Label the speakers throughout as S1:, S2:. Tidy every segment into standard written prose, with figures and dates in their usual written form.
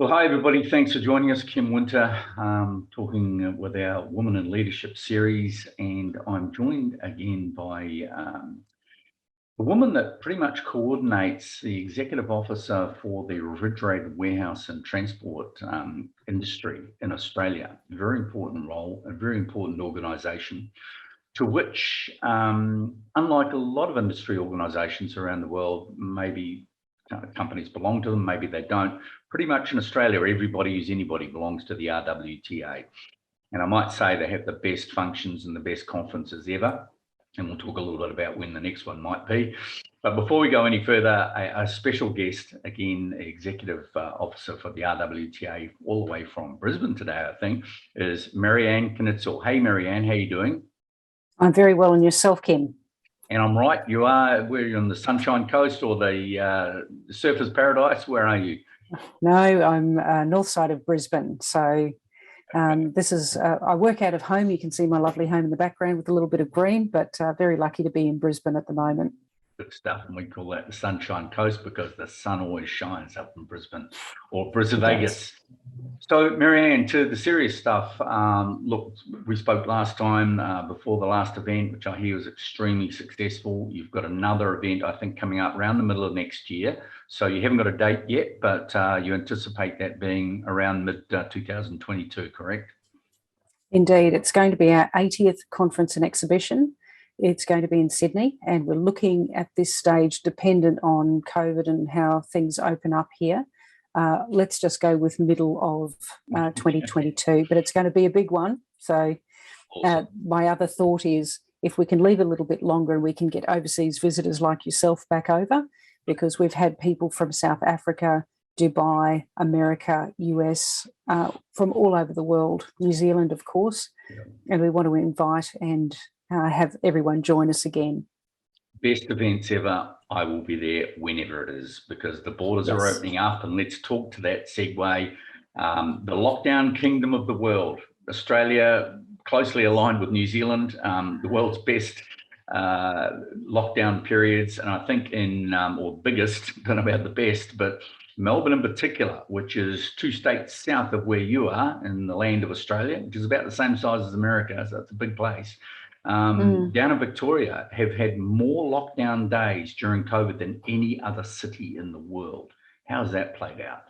S1: Well, hi, everybody. Thanks for joining us. Kim Winter, talking with our Women in Leadership series. And I'm joined again by a woman that pretty much coordinates the executive officer for the refrigerated warehouse and transport industry in Australia. A very important role, a very important organisation, to which, unlike a lot of industry organisations around the world, maybe companies belong to them, maybe they don't. Pretty much in Australia, everybody who's anybody belongs to the RWTA. And I might say they have the best functions and the best conferences ever. And we'll talk a little bit about when the next one might be. But before we go any further, a special guest, again, Executive Officer for the RWTA, all the way from Brisbane today, I think, is Marianne Kintzel. Hey, Marianne, how are you doing?
S2: I'm very well, and yourself, Kim?
S1: And I'm right, you are, where you're on the Sunshine Coast or the Surfers Paradise? Where are you?
S2: No, I'm north side of Brisbane. So this is, I work out of home. You can see my lovely home in the background with a little bit of green, but very lucky to be in Brisbane at the moment.
S1: Good stuff. And we call that the Sunshine Coast because the sun always shines up in Brisbane or Vegas. So, Marianne, to the serious stuff. Look, we spoke last time before the last event, which I hear was extremely successful. You've got another event, I think, coming up around the middle of next year. So you haven't got a date yet, but you anticipate that being around mid-2022, correct?
S2: Indeed. It's going to be our 80th conference and exhibition. It's going to be in Sydney, and we're looking at this stage, dependent on COVID and how things open up here. Let's just go with middle of 2022, but it's going to be a big one. So awesome. My other thought is if we can leave a little bit longer and we can get overseas visitors like yourself back over, because we've had people from South Africa, Dubai, America, US, from all over the world, New Zealand, of course, and we want to invite and have everyone join us again.
S1: Best events ever. I will be there whenever it is because the borders are opening up. And let's talk to that segue. The lockdown kingdom of the world, Australia, closely aligned with New Zealand, the world's best lockdown periods. And I think or biggest, don't know about the best, but Melbourne in particular, which is 2 states south of where you are in the land of Australia, which is about the same size as America. So it's a big place. Down in Victoria have had more lockdown days during COVID than any other city in the world. How's that played out?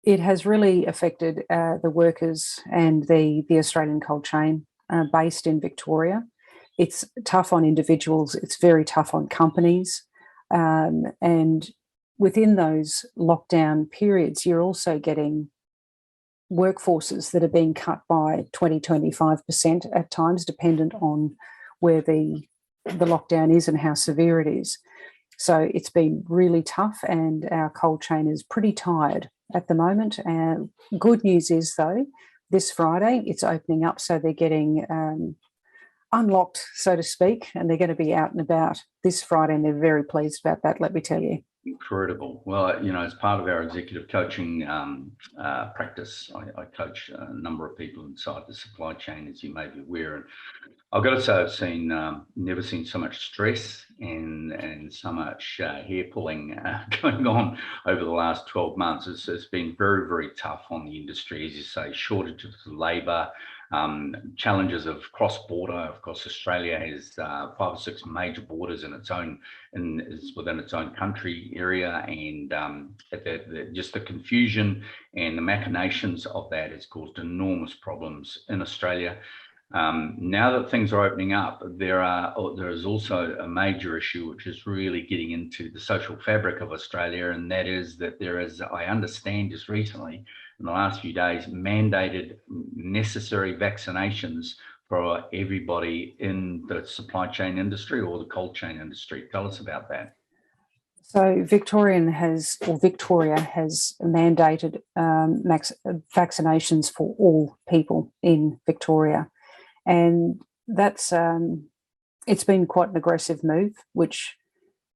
S2: It has really affected the workers and the Australian cold chain based in Victoria. It's tough on individuals. It's very tough on companies. And within those lockdown periods, you're also getting workforces that are being cut by 20-25% at times, dependent on where the lockdown is and how severe it is. So it's been really tough, and our cold chain is pretty tired at the moment. And good news is, though, this Friday it's opening up, so they're getting unlocked, so to speak, and they're going to be out and about this Friday, and they're very pleased about that, let me tell you.
S1: Incredible. Well, as part of our executive coaching practice, I coach a number of people inside the supply chain, as you may be aware. And I've got to say, I've never seen so much stress and so much hair pulling going on over the last 12 months. It's been very, very tough on the industry, as you say, shortages of labour, challenges of cross-border. Of course, Australia has 5 or 6 major borders in its own, within its own country area, and just the confusion and the machinations of that has caused enormous problems in Australia. Now that things are opening up, there is also a major issue which is really getting into the social fabric of Australia, and that is that there is, I understand just recently, in the last few days, mandated necessary vaccinations for everybody in the supply chain industry or the cold chain industry. Tell us about that.
S2: So Victoria has mandated vaccinations for all people in Victoria. And that's it's been quite an aggressive move, which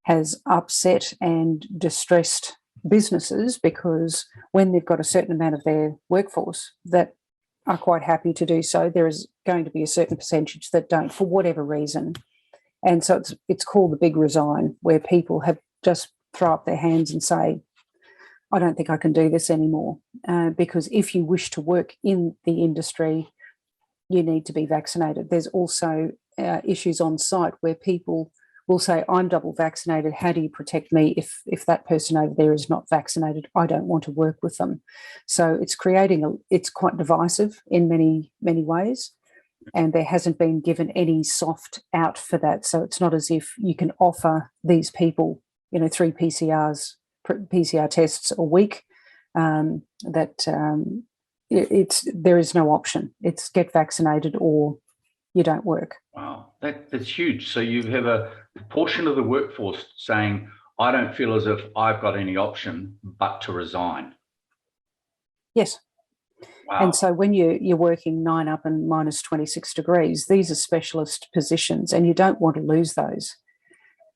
S2: has upset and distressed businesses, because when they've got a certain amount of their workforce that are quite happy to do so, there is going to be a certain percentage that don't, for whatever reason. And so it's called the big resign, where people have just throw up their hands and say, I don't think I can do this anymore, because if you wish to work in the industry, you need to be vaccinated. There's also issues on site where people will say, I'm double vaccinated. How do you protect me if that person over there is not vaccinated? I don't want to work with them. So it's it's quite divisive in many, many ways. And there hasn't been given any soft out for that. So it's not as if you can offer these people, 3 PCR tests a week. There is no option. It's get vaccinated or you don't work.
S1: Wow, that's huge. So you have a portion of the workforce saying, I don't feel as if I've got any option but to resign.
S2: Yes.
S1: Wow.
S2: And so when you're working 9 up and minus 26 degrees, these are specialist positions and you don't want to lose those.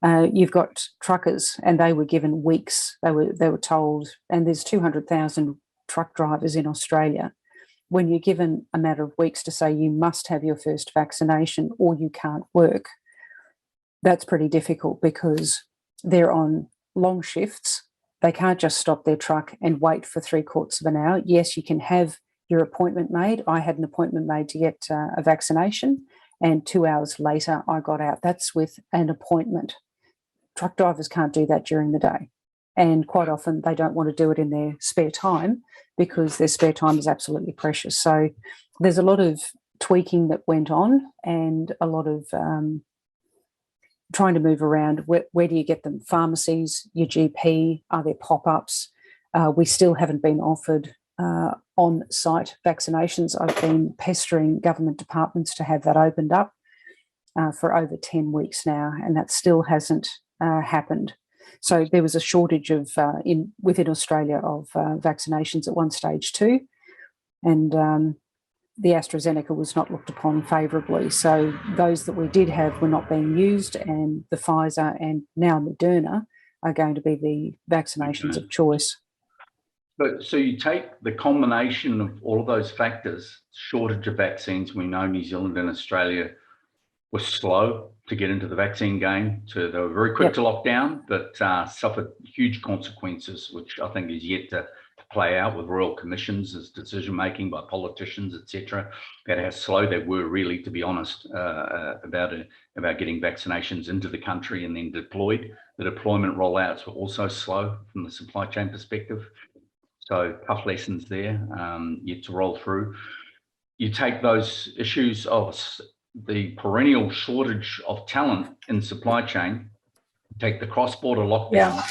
S2: You've got truckers and they were given weeks. They were told, and there's 200,000 truck drivers in Australia. When you're given a matter of weeks to say you must have your first vaccination or you can't work, that's pretty difficult because they're on long shifts. They can't just stop their truck and wait for 3/4 of an hour. Yes, you can have your appointment made. I had an appointment made to get a vaccination, and 2 hours later I got out. That's with an appointment. Truck drivers can't do that during the day. And quite often they don't want to do it in their spare time because their spare time is absolutely precious. So there's a lot of tweaking that went on and a lot of trying to move around. Where do you get them? Pharmacies, your GP, are there pop-ups? We still haven't been offered on-site vaccinations. I've been pestering government departments to have that opened up for over 10 weeks now, and that still hasn't happened. So there was a shortage of within Australia of vaccinations at one stage too, and the AstraZeneca was not looked upon favourably. So those that we did have were not being used, and the Pfizer and now Moderna are going to be the vaccinations of choice.
S1: So you take the combination of all of those factors, shortage of vaccines. We know New Zealand and Australia were slow to get into the vaccine game. So they were very quick to lock down, but suffered huge consequences, which I think is yet to play out with royal commissions as decision-making by politicians, etc. About how slow they were really, to be honest, about getting vaccinations into the country and then deployed. The deployment rollouts were also slow from the supply chain perspective. So tough lessons there yet to roll through. You take those issues of the perennial shortage of talent in supply chain, take the cross-border lockdown,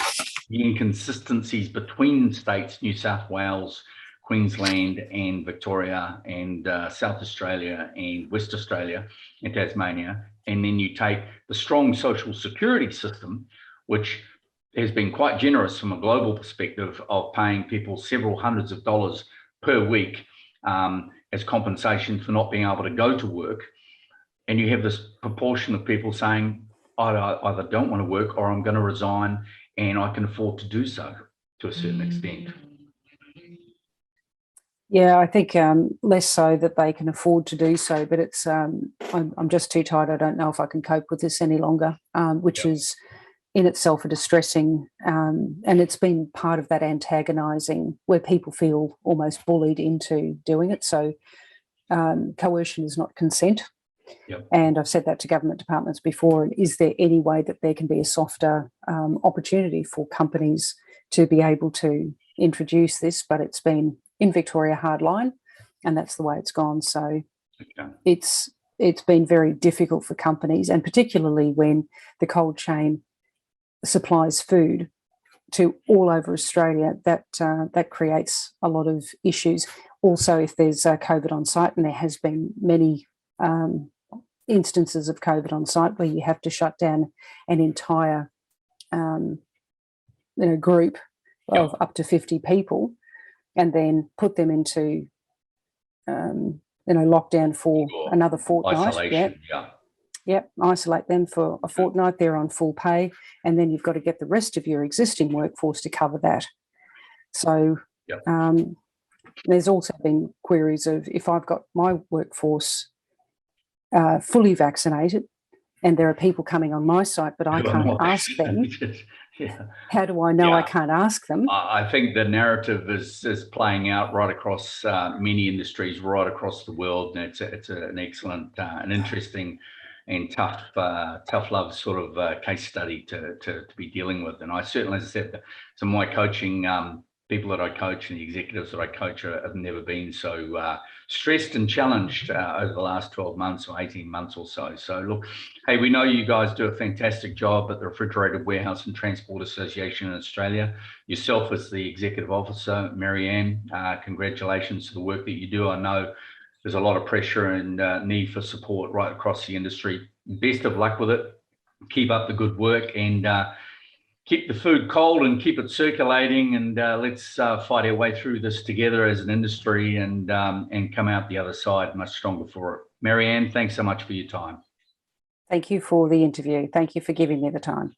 S1: the inconsistencies between states, New South Wales, Queensland and Victoria and South Australia and West Australia and Tasmania, and then you take the strong social security system, which has been quite generous from a global perspective of paying people several hundreds of dollars per week as compensation for not being able to go to work. And you have this proportion of people saying, I either don't want to work or I'm going to resign, and I can afford to do so to a certain extent.
S2: Yeah, I think less so that they can afford to do so, but it's I'm just too tired. I don't know if I can cope with this any longer, which is in itself a distressing, and it's been part of that antagonising where people feel almost bullied into doing it. So coercion is not consent. And I've said that to government departments before. And is there any way that there can be a softer opportunity for companies to be able to introduce this? But it's been in Victoria hardline, and that's the way it's gone. So it's been very difficult for companies, and particularly when the cold chain supplies food to all over Australia, that creates a lot of issues. Also, if there's COVID on site, and there has been many instances of COVID on site where you have to shut down an entire group of up to 50 people and then put them into lockdown for another fortnight.
S1: Isolation,
S2: isolate them for a fortnight. They're on full pay, and then you've got to get the rest of your existing workforce to cover that. So there's also been queries of, if I've got my workforce fully vaccinated and there are people coming on my site, but I can't ask them.
S1: Yeah.
S2: How do I know I
S1: Yeah.
S2: can't ask them?
S1: I think the narrative is playing out right across many industries, right across the world, and it's an excellent, an interesting, and tough love sort of case study to be dealing with. And I certainly, as I said, to my coaching people that I coach and the executives that I coach have never been so stressed and challenged over the last 12 months or 18 months or so. So look, hey, we know you guys do a fantastic job at the Refrigerated Warehouse and Transport Association in Australia. Yourself as the executive officer, Marianne, congratulations to the work that you do. I know there's a lot of pressure and need for support right across the industry. Best of luck with it. Keep up the good work, and keep the food cold and keep it circulating, and let's fight our way through this together as an industry, and come out the other side much stronger for it. Marianne, thanks so much for your time.
S2: Thank you for the interview. Thank you for giving me the time.